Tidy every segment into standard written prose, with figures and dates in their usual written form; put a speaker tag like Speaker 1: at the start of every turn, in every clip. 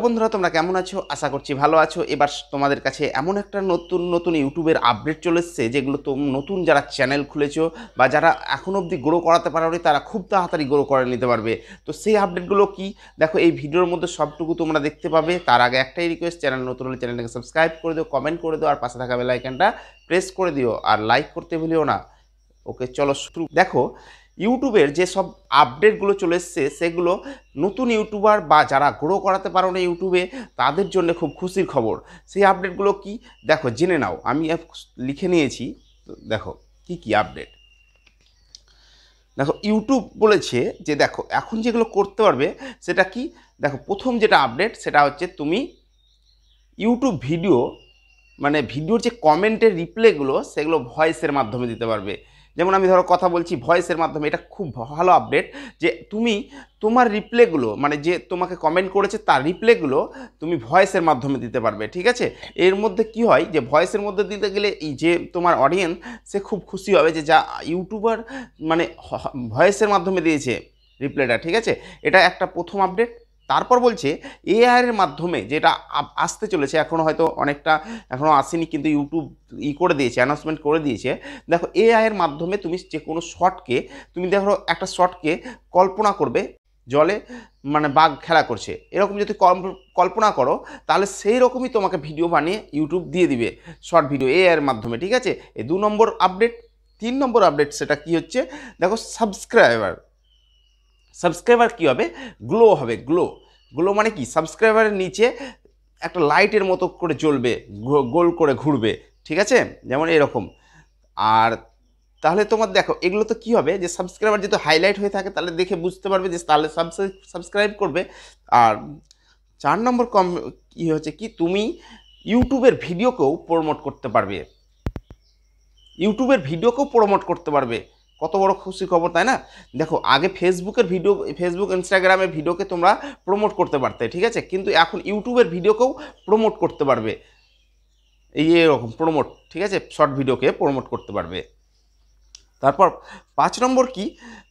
Speaker 1: বন্ধুরা, তোমরা কেমন আছো? আশা করছি ভালো আছো। এবার তোমাদের কাছে এমন একটা নতুন নতুন ইউটিউবের আপডেট চলে এসেছে, যেগুলো নতুন যারা চ্যানেল খুলেছো বা যারা এখন অবধি গ্রো করাতে পারোনি তারা খুব তাড়াতাড়ি গ্রো করে নিতে পারবে। তো সেই আপডেটগুলো কি দেখো, এই ভিডিওর মধ্যে সবটুকু তোমরা দেখতে পাবে। তার আগে একটাই রিকোয়েস্ট, চ্যানেল নতুন হলে চ্যানেলটাকে সাবস্ক্রাইব করে দিও, কমেন্ট করে দিও, আর পাশে থাকা বেল আইকনটা প্রেস করে দিও, আর লাইক করতে ভুলিও না। ওকে, চলো শুরু। দেখো, ইউটিউবের যে সব আপডেটগুলো চলে এসছে সেগুলো নতুন ইউটিউবার বা যারা গ্রো করাতে পারো না ইউটিউবে তাদের জন্য খুব খুশির খবর। সেই আপডেটগুলো কি দেখো, জেনে নাও। আমি লিখে নিয়েছি, দেখো কি কি আপডেট। দেখো, ইউটিউব বলেছে যে দেখো এখন যেগুলো করতে পারবে সেটা কি। দেখো, প্রথম যেটা আপডেট সেটা হচ্ছে তুমি ইউটিউব ভিডিও, মানে ভিডিওর যে কমেন্টের রিপ্লাইগুলো সেগুলো ভয়েসের মাধ্যমে দিতে পারবে। যেমন আমি ধরো কথা বলছি ভয়েসের মাধ্যমে, এটা খুব ভালো আপডেট যে তুমি তোমার রিপ্লাইগুলো, মানে যে তোমাকে কমেন্ট করেছে তার রিপ্লাইগুলো তুমি ভয়েসের মাধ্যমে দিতে পারবে। ঠিক আছে, এর মধ্যে কি হয় যে ভয়েসের মধ্যে দিতে গেলে এই যে তোমার অডিয়েন্স সে খুব খুশি হবে যে যা ইউটিউবার মানে ভয়েসের মাধ্যমে দিয়েছে রিপ্লাইটা। ঠিক আছে, এটা একটা প্রথম আপডেট। তারপর বলছে এআইয়ের মাধ্যমে, যেটা আসতে চলেছে, এখনও হয়তো অনেকটা এখনও আসেনি, কিন্তু ইউটিউব করে দিয়েছে, অ্যানাউন্সমেন্ট করে দিয়েছে। দেখো, এআইয়ের মাধ্যমে তুমি যে কোনো শর্টকে, তুমি দেখো একটা শর্টকে কল্পনা করবে জলে, মানে বাঘ খেলা করছে, এরকম যদি কল্পনা করো তাহলে সেই রকমই তোমাকে ভিডিও বানিয়ে ইউটিউব দিয়ে দিবে, শর্ট ভিডিও এআইয়ের মাধ্যমে। ঠিক আছে, এই 2 নম্বর আপডেট। 3 নম্বর আপডেট সেটা কি হচ্ছে, দেখো সাবস্ক্রাইবার কী হবে, গ্লো হবে। গ্লো মানে কি, সাবস্ক্রাইবারের নিচে একটা লাইটের মতো করে জ্বলবে, গোল করে ঘুরবে। ঠিক আছে, যেমন এরকম। আর তাহলে তোমার দেখো এগুলো তো কী হবে, যে সাবস্ক্রাইবার যেহেতু হাইলাইট হয়ে থাকে তাহলে দেখে বুঝতে পারবে যে তাহলে সাবস্ক্রাইব করবে। আর 4 নম্বর কী হচ্ছে কি, তুমি ইউটিউবের ভিডিওকেও প্রমোট করতে পারবে। করতে পারবে। কত বড় খুশি খবর, তাই না? দেখো, আগে ফেসবুক ইনস্টাগ্রামের ভিডিওকে তোমরা প্রমোট করতে পারতে, ঠিক আছে, কিন্তু এখন ইউটিউবের ভিডিওকেও প্রমোট করতে পারবে। এই এরকম প্রমোট, ঠিক আছে, শর্ট ভিডিওকে প্রমোট করতে পারবে। তারপর 5 নম্বর কি,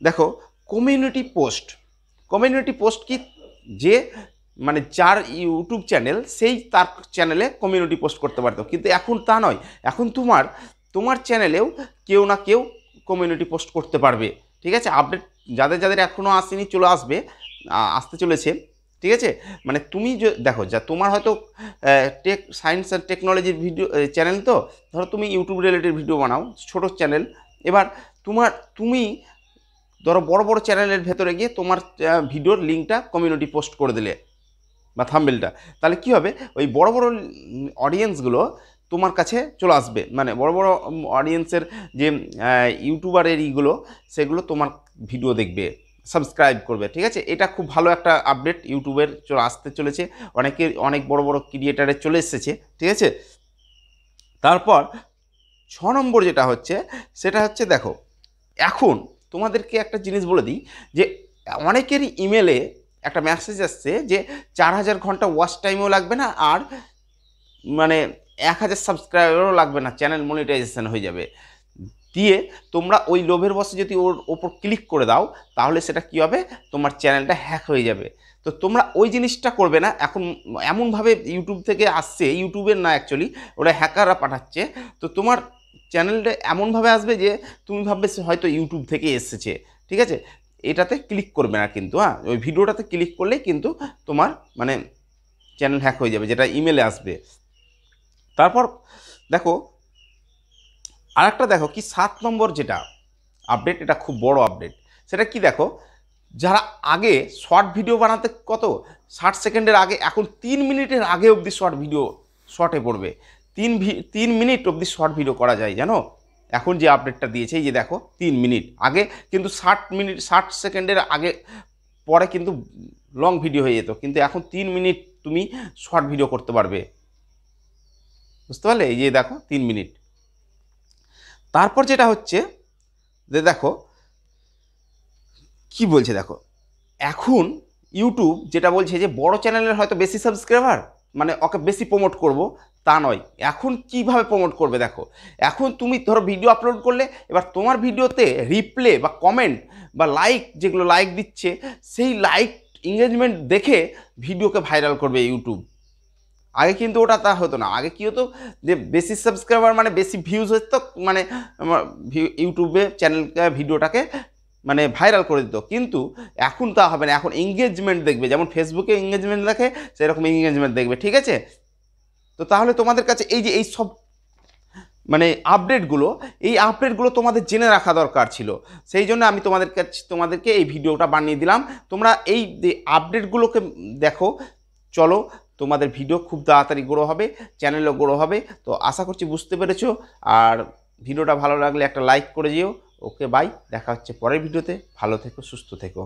Speaker 1: দেখো কমিউনিটি পোস্ট কি, যে মানে যার ইউটিউব চ্যানেল সেই তার চ্যানেলে কমিউনিটি পোস্ট করতে পারতো, কিন্তু এখন তা নয়। এখন তোমার চ্যানেলেও কেউ না কেউ কমিউনিটি পোস্ট করতে পারবে। ঠিক আছে, আপডেট যাদের এখনও আসেনি চলে আসবে, আসতে চলেছে। ঠিক আছে, মানে তুমি দেখো, যা তোমার হয়তো সায়েন্স অ্যান্ড টেকনোলজির ভিডিও চ্যানেল, তো ধরো তুমি ইউটিউব রিলেটেড ভিডিও বানাও, ছোটো চ্যানেল। এবার তুমি ধরো বড় বড় চ্যানেলের ভেতরে গিয়ে তোমার ভিডিওর লিঙ্কটা কমিউনিটি পোস্ট করে দিলে বা থাম্বনেলটা, তাহলে কি হবে, ওই বড় বড় অডিয়েন্সগুলো তোমার কাছে চলে আসবে। মানে বড় বড় অডিয়েন্সের যে ইউটিউবারের ইগুলো, সেগুলো তোমার ভিডিও দেখবে, সাবস্ক্রাইব করবে। ঠিক আছে, এটা খুব ভালো একটা আপডেট ইউটিউবের আসতে চলেছে। অনেক বড় বড় ক্রিয়েটারের চলে এসেছে। ঠিক আছে, তারপর 6 নম্বর যেটা হচ্ছে সেটা হচ্ছে, দেখো এখন তোমাদেরকে একটা জিনিস বলে দিই, যে অনেকেরই ইমেলে একটা মেসেজ আসছে যে 4000 ঘন্টা ওয়াচ টাইমও লাগবে না, আর মানে 1000 সাবস্ক্রাইবারও লাগবে না, চ্যানেল মনিটাইজেশন হয়ে যাবে। দিয়ে তোমরা ওই লোভের বশে যদি ওর ওপর ক্লিক করে দাও, তাহলে সেটা কী হবে, তোমার চ্যানেলটা হ্যাক হয়ে যাবে। তো তোমরা ওই জিনিসটা করবে না। এখন এমনভাবে ইউটিউব থেকে আসছে, ইউটিউবের না অ্যাকচুয়ালি, ওরা হ্যাকাররা পাঠাচ্ছে। তো তোমার চ্যানেলটা এমনভাবে আসবে যে তুমি ভাববে হয়তো ইউটিউব থেকে এসেছে। ঠিক আছে, এটাতে ক্লিক করবে না কিন্তু, হ্যাঁ, ওই ভিডিওটাতে ক্লিক করলেই কিন্তু তোমার মানে চ্যানেল হ্যাক হয়ে যাবে, যেটা ইমেলে আসবে। তারপর দেখো আরেকটা, দেখো কি 7 নম্বর যেটা আপডেট, এটা খুব বড় আপডেট। সেটা কি, দেখো যারা আগে শর্ট ভিডিও বানাতে কত 60 সেকেন্ডের আগে, এখন 3 মিনিটের আগে অবধি শর্টে পড়বে। 3 মিনিট অবধি শর্ট ভিডিও করা যায়, জানো? এখন যে আপডেটটা দিয়েছে, এই যে দেখো 3 মিনিট আগে, কিন্তু 60 সেকেন্ডের আগে পরে কিন্তু লং ভিডিও হয়ে যেত, কিন্তু এখন 3 মিনিট তুমি শর্ট ভিডিও করতে পারবে। বুঝতে পারলে? এই যে দেখো 3 মিনিট। তারপর যেটা হচ্ছে যে দেখো কি বলছে, দেখো এখন ইউটিউব যেটা বলছে যে বড় চ্যানেলের হয়তো বেশি সাবস্ক্রাইবার, মানে ওকে বেশি প্রমোট করব, তা নয়। এখন কিভাবে প্রমোট করবে, দেখো এখন তুমি ধরো ভিডিও আপলোড করলে, এবার তোমার ভিডিওতে রিপ্লে বা কমেন্ট বা লাইক, যেগুলো লাইক দিচ্ছে, সেই লাইক এঙ্গেজমেন্ট দেখে ভিডিওকে ভাইরাল করবে ইউটিউব। আগে কিন্তু ওটা তা হতো না। আগে কী হতো যে বেশি সাবস্ক্রাইবার মানে বেশি ভিউজ হতো, মানে ইউটিউবে চ্যানেলকে ভিডিওটাকে মানে ভাইরাল করে দিত। কিন্তু এখন তা হবে না, এখন এঙ্গেজমেন্ট দেখবে, যেমন ফেসবুকে এঙ্গেজমেন্ট দেখে সেরকম এঙ্গেজমেন্ট দেখবে, ঠিক আছে? তো তাহলে তোমাদের কাছে এই যে এই সব মানে আপডেটগুলো তোমাদের জেনে রাখা দরকার ছিল। সেই জন্য আমি তোমাদেরকে এই ভিডিওটা বানিয়ে দিলাম। তোমরা এই আপডেটগুলোকে দেখো, চলো, তোমাদের ভিডিও খুব তাড়াতাড়ি গ্রো হবে, চ্যানেলও গ্রো হবে। তো আশা করছি বুঝতে পেরেছো। আর ভিডিওটা ভালো লাগলে একটা লাইক করে যেও। ওকে, বাই, দেখা হচ্ছে পরের ভিডিওতে। ভালো থেকো, সুস্থ থেকো।